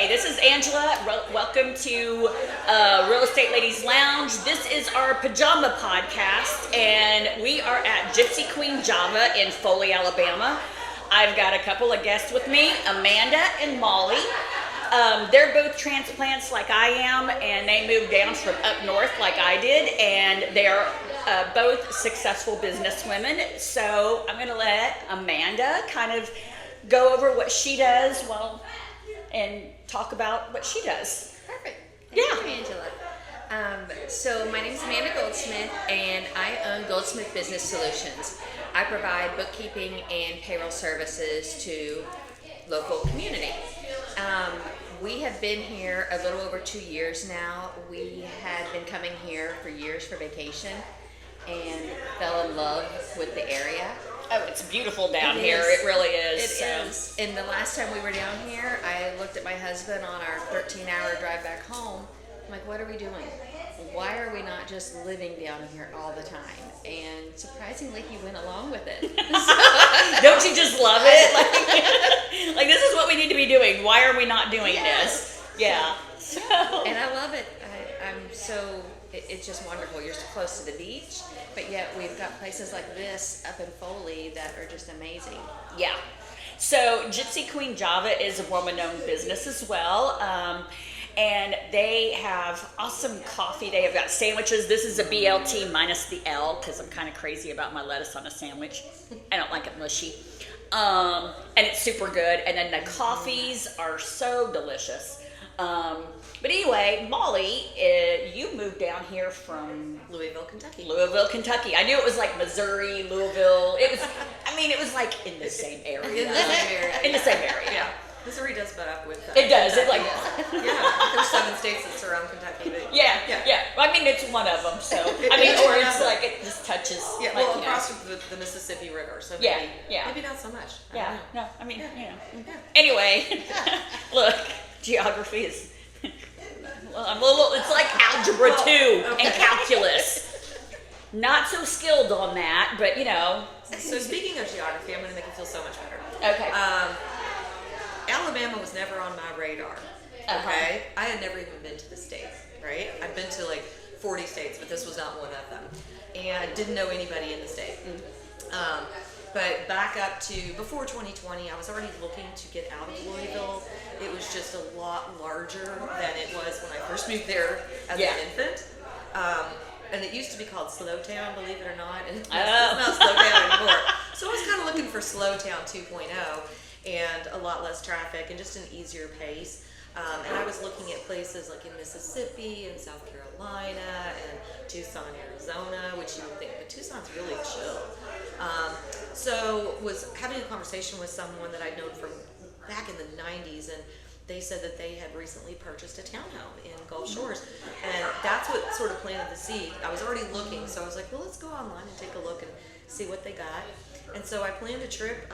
Okay, this is Angela. Welcome to Real Estate Ladies Lounge. This is our Pajama podcast, and we are at Gypsy Queen Java in Foley, Alabama. I've got a couple of guests with me, Amanda and Molly. They're both transplants like I am, and they moved down from up north like I did, and they are both successful businesswomen. So I'm going to let Amanda kind of go over what she does and talk about what she does. Perfect. Yeah. Thank you, Angela. So my name is Amanda Goldsmith, and I own Goldsmith Business Solutions. I provide bookkeeping and payroll services to local community. We have been here a little over 2 years now. We had been coming here for years for vacation and fell in love with the area. Oh, it's beautiful down here. It really is. It is. And the last time we were down here, I looked at my husband on our 13-hour drive back home. I'm like, what are we doing? Why are we not just living down here all the time? And surprisingly, he went along with it. Don't you just love it? Like, this is what we need to be doing. Why are we not doing this? Yeah. So. And I love it. It's just wonderful. You're so close to the beach, but yet we've got places like this up in Foley that are just amazing. Yeah. So Gypsy Queen Java is a woman-owned business as well. And they have awesome coffee. They have got sandwiches. This is a BLT minus the L because I'm kind of crazy about my lettuce on a sandwich. I don't like it mushy. And it's super good. And then the coffees are so delicious. But anyway, Molly, you moved down here from Louisville, Kentucky. I knew it was like Missouri, Louisville. It was like in the same area. In the same area. Yeah. Missouri does butt up with it does. Kentucky. It yeah. There's 7 states that surround Kentucky. But yeah. Well, I mean, it's one of them. So or it's like it just touches. Yeah. Like, well, across the Mississippi River. So maybe not so much. Yeah. No. I mean, Anyway, look, geography is. Well, I'm a little. It's like algebra 2 and calculus. Not so skilled on that, but So speaking of geography, I'm going to make you feel so much better. Okay. Alabama was never on my radar. Okay. I had never even been to the state. Right. I've been to like 40 states, but this was not one of them, and didn't know anybody in the state. But back up to before 2020, I was already looking to get out of Louisville. It was just a lot larger than it was when I first moved there as an infant. And it used to be called Slow Town, believe it or not. And it's not Slow Town anymore. So I was kind of looking for Slow Town 2.0 and a lot less traffic and just an easier pace. And I was looking at places like in Mississippi and South Carolina and Tucson, Arizona, which you would think, but Tucson's really chill. So was having a conversation with someone that I'd known from back in the 90s, and they said that they had recently purchased a townhome in Gulf Shores, and that's what sort of planted the seed. I was already looking, so I was like, well, let's go online and take a look and see what they got. And so I planned a trip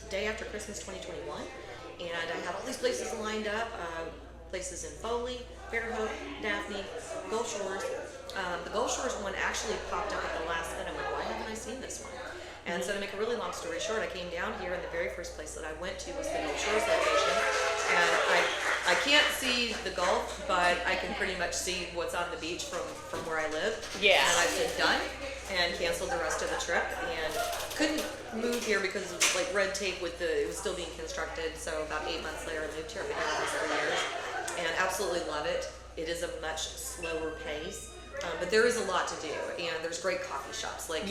day after Christmas 2021, and I had all these places lined up, places in Foley, Fairhope, Daphne, Gulf Shores. The Gulf Shores one actually popped up at the last minute. I'm like, why haven't I seen this one? And so to make a really long story short, I came down here, and the very first place that I went to was the Gulf Shores location. And I can't see the Gulf, but I can pretty much see what's on the beach from where I live. Yeah. And I said done, and canceled the rest of the trip, and couldn't move here because of like red tape it was still being constructed. So about 8 months later, I moved here. I've been here almost 3 years, and absolutely love it. It is a much slower pace. But there is a lot to do, and there's great coffee shops. It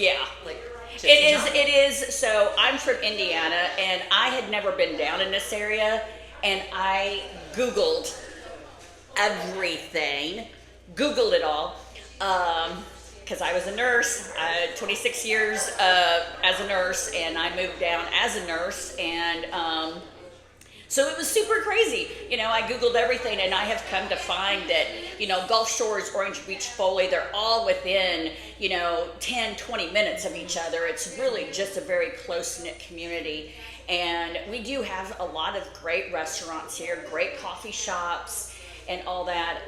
is. So I'm from Indiana, and I had never been down in this area, and I Googled everything, Googled it all, because I was a nurse, 26 years as a nurse, and I moved down as a nurse, and so it was super crazy. I Googled everything, and I have come to find that, Gulf Shores, Orange Beach, Foley, they're all within, 10, 20 minutes of each other. It's really just a very close-knit community. And we do have a lot of great restaurants here, great coffee shops, and all that.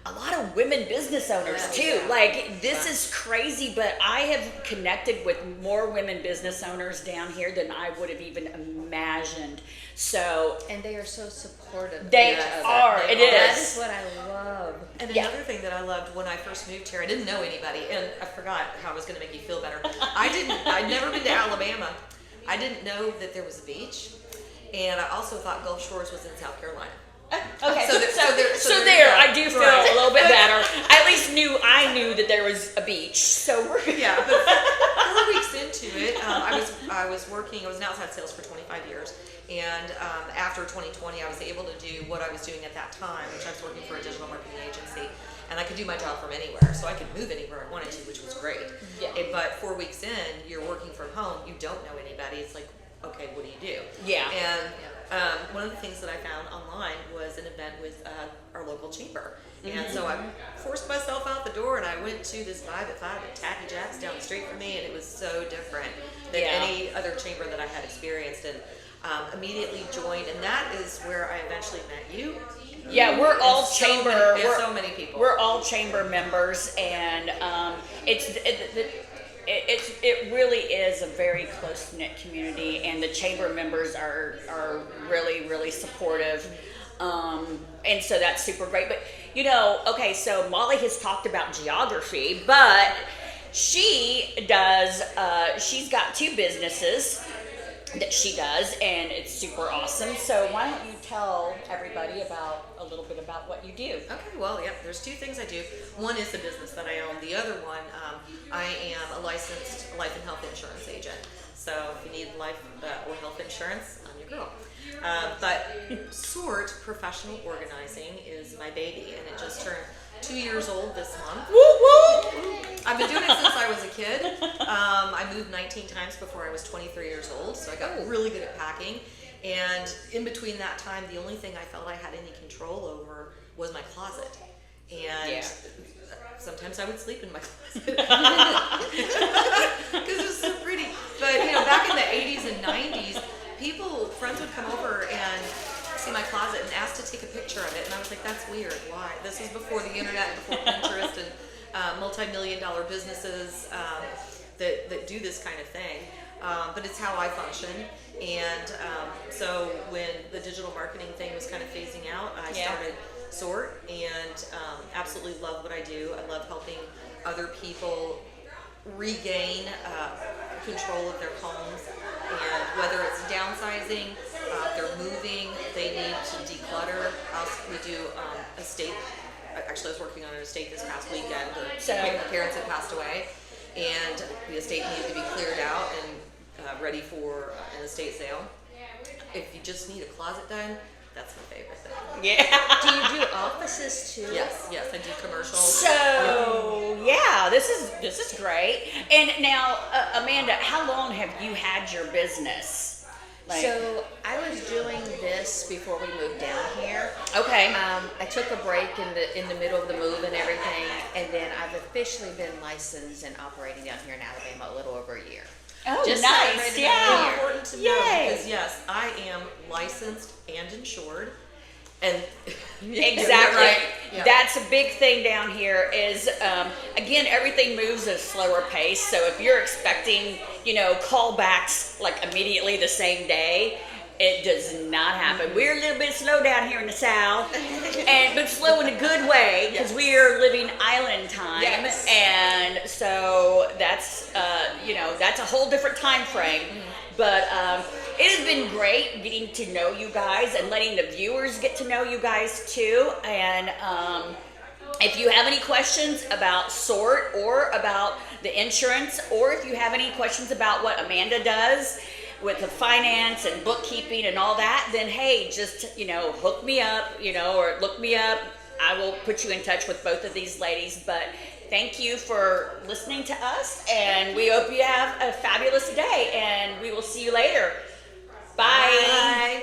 a lot of women business owners too. Like this is crazy, but I have connected with more women business owners down here than I would have even imagined. So, and they are so supportive. They are. It is. That is what I love. And another thing that I loved when I first moved here, I didn't know anybody, and I forgot how I was going to make you feel better. I'd never been to Alabama. I didn't know that there was a beach, and I also thought Gulf Shores was in South Carolina. Okay, so there I do feel a little bit better. I at least I knew that there was a beach. So we're yeah. But 4 weeks into it, I was working. I was in outside sales for 25 years, and after 2020, I was able to do what I was doing at that time, which I was working for a digital marketing agency, and I could do my job from anywhere, so I could move anywhere I wanted to, which was great. Yeah. But 4 weeks in, you're working from home. You don't know anybody. It's like, okay, what do you do? Yeah. And one of the things that I found online was an event with our local chamber. And so I forced myself out the door, and I went to this 5 at 5 at Tacky Jack's down the street from me, and it was so different than any other chamber that I had experienced, and immediately joined. And that is where I eventually met you. Yeah, we're all chamber. There's so many people. We're all chamber members, and it really is a very close-knit community, and the chamber members are really supportive, and so that's super great. But okay, so Molly has talked about geography, but she does she's got 2 businesses that she does, and it's super awesome. So why don't you tell everybody a little bit about what you do? Okay, well, yeah, there's 2 things I do. One is the business that I own. The other one, I am a licensed life and health insurance agent. So if you need life or health insurance, I'm your girl. But SORT, Professional Organizing, is my baby, and it just turned 2 years old this month. Woo woo! I've been doing it since I was a kid. I moved 19 times before I was 23 years old, so I got really good at packing. And in between that time, the only thing I felt I had any control over was my closet. And sometimes I would sleep in my closet because it was so pretty. But back in the 80s and 90s, friends would come over and see my closet and ask to take a picture of it, and I was like, that's weird. Why? This was before the internet, before Pinterest, and multi-million-dollar businesses that do this kind of thing. But it's how I function. And so when the digital marketing thing was kind of phasing out, I started SORT, and absolutely love what I do. I love helping other people regain control of their homes, and whether it's downsizing, they're moving, they need to declutter. We do estate. Actually, I was working on an estate this past weekend. My parents had passed away, and the estate needed to be cleared out and ready for an estate sale. If you just need a closet done, that's my favorite thing. Yeah. Do you do offices too? Yes, I do commercials. So this is great. And now, Amanda, how long have you had your business? So I was doing this before we moved down here. Okay. I took a break in the middle of the move and everything, and then I've officially been licensed and operating down here in Alabama a little over a year. Oh, Just nice. celebrated Yeah. another year. Important to know, because yes, I am licensed and insured, and Exactly. Right. Yeah. That's a big thing down here is, again, everything moves at a slower pace. So if you're expecting, callbacks like immediately the same day, it does not happen. We're a little bit slow down here in the South, but slow in a good way because we are living island time. Yes. And so that's, that's a whole different time frame. But it has been great getting to know you guys and letting the viewers get to know you guys too. And if you have any questions about SORT or about the insurance, or if you have any questions about what Amanda does with the finance and bookkeeping and all that, then hey, just, hook me up, or look me up. I will put you in touch with both of these ladies. But thank you for listening to us, and we hope you have a fabulous day, and we will see you later. Bye. Bye.